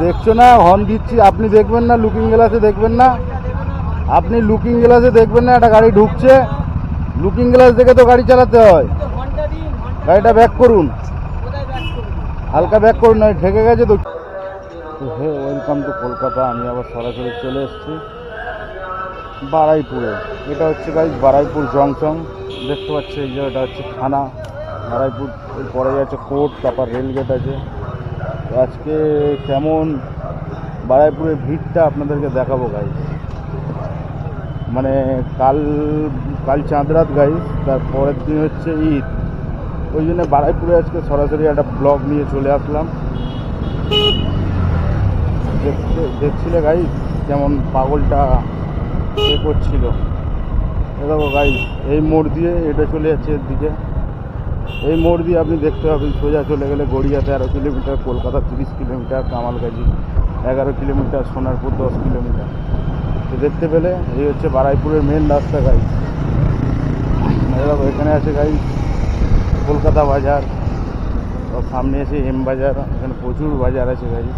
দেখছো না হর্ন দিচ্ছি, আপনি দেখবেন না? লুকিং গ্লাসে দেখবেন না? আপনি লুকিং গ্লাসে দেখবেন না? একটা গাড়ি ঢুকছে, লুকিং গ্লাস দেখে তো গাড়ি চালাতে হয়। গাড়িটা ব্যাক করুন, হালকা ব্যাক করুন, নয় ঢেকে গেছে তো। Hey welcome to Kolkata. আমি আবার সরাসরি চলে এসেছি বারুইপুরে। এটা হচ্ছে গাইজ বারুইপুর জংশন, দেখতে পাচ্ছি। এই যে এটা হচ্ছে থানা বারুইপুর, এরপরে আছে কোর্ট, তারপর রেলগেট আছে। আজকে কেমন বারুইপুরের ভিড়টা আপনাদেরকে দেখাবো গাইজ। মানে কাল কাল চাঁদ রাত গাইজ, তার পরের দিন হচ্ছে ঈদ। ওই জন্য বারুইপুরে আজকে সরাসরি একটা ব্লগ নিয়ে চলে আসলাম। দেখছিলে গাইজ কেমন পাগলটা এ করছিল। দেখো গাইজ, এই মোড় দিয়ে এটা চলে যাচ্ছে এর দিকে। এই মোড় দিয়ে আপনি দেখতে পাবেন সোজা চলে গেলে Garia 13 kilometre, Kolkata 30 kilometre, Kamalgazi 11 kilometre, Sonarpur 10 kilometre. তো দেখতে পেলে এই হচ্ছে বারুইপুরের মেন রাস্তা গাইজ। দেখো এখানে আছে গাইজ কলকাতা বাজার, সামনে এসে এম বাজার, এখানে প্রচুর বাজার আছে গাইজ,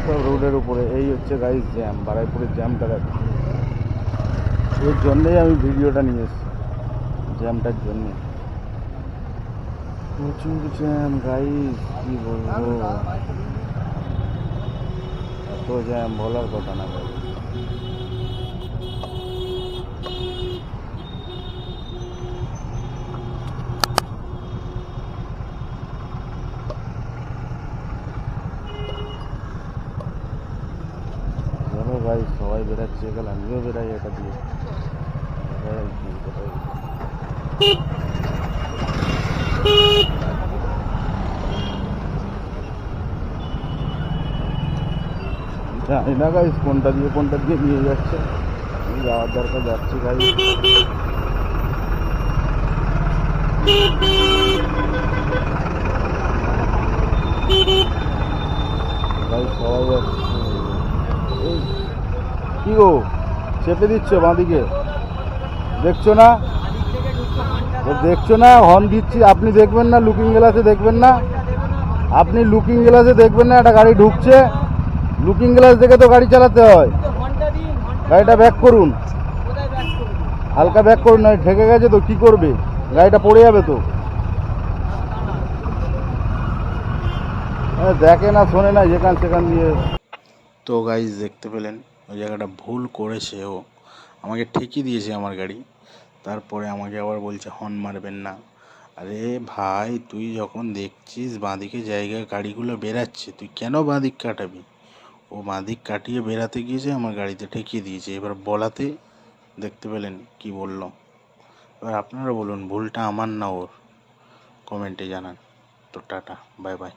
সব রোডের উপরে। এই হচ্ছে গাইজ জ্যাম, বারুইপুরের জ্যামটা দেখো। এর জন্যেই আমি ভিডিওটা নিয়ে এসেছি, জ্যামটার জন্যে। প্রচুর জ্যাম গাইজ, কি বলবো, এত জ্যাম বলার কথা না গাইজ। চলো গাইজ, সবাই বেরাচ্ছে, গেল আমিও বেরাই এটা দিয়ে। জানি না গাইজ কোনটা দিয়ে নিয়ে যাচ্ছে। আমি যাওয়ার দরকার যাচ্ছি গাইজ। গাইজ সবাই যাচ্ছে। এই কি গো, চেপে দিচ্ছ বাঁদিকে, দেখছো না? দেখছো না হর্ন দিচ্ছি, আপনি দেখবেন না? লুকিং গ্লাসে দেখবেন না? আপনি লুকিং গ্লাসে দেখবেন না? একটা গাড়ি ঢুকছে, লুকিং গ্লাস দেখে তো গাড়ি চালাতে হয়। গাড়িটা ব্যাক করুন, হালকা ব্যাক করুন, নয় ঢেকে গেছে তো, কি করবে? গাড়িটা পড়ে যাবে তো। দেখে না, শোনে না, যেখান সেখান দিয়ে। তো গাইজ দেখতে পেলেন ওই জায়গাটা ভুল করেছে ও, আমাকে ঠেকিয়ে দিয়েছে আমার গাড়ি। তারপরে আমাকে আবার বলছে হর্ন মারবেন না। আরে ভাই, তুই যখন দেখছিস বাঁদিকে জায়গায় গাড়িগুলো বেরাচ্ছে, তুই কেন বাঁদিক কাটাবি? ও বাঁদিক কাটিয়ে বেরাতে গিয়েছে, আমার গাড়িতে ঠেকিয়ে দিয়েছে। এবার বলাতে দেখতে পেলেন কি বলল। এবার আপনারা বলুন ভুলটা আমার না ওর, কমেন্টে জানান। তো টাটা, বাই বাই।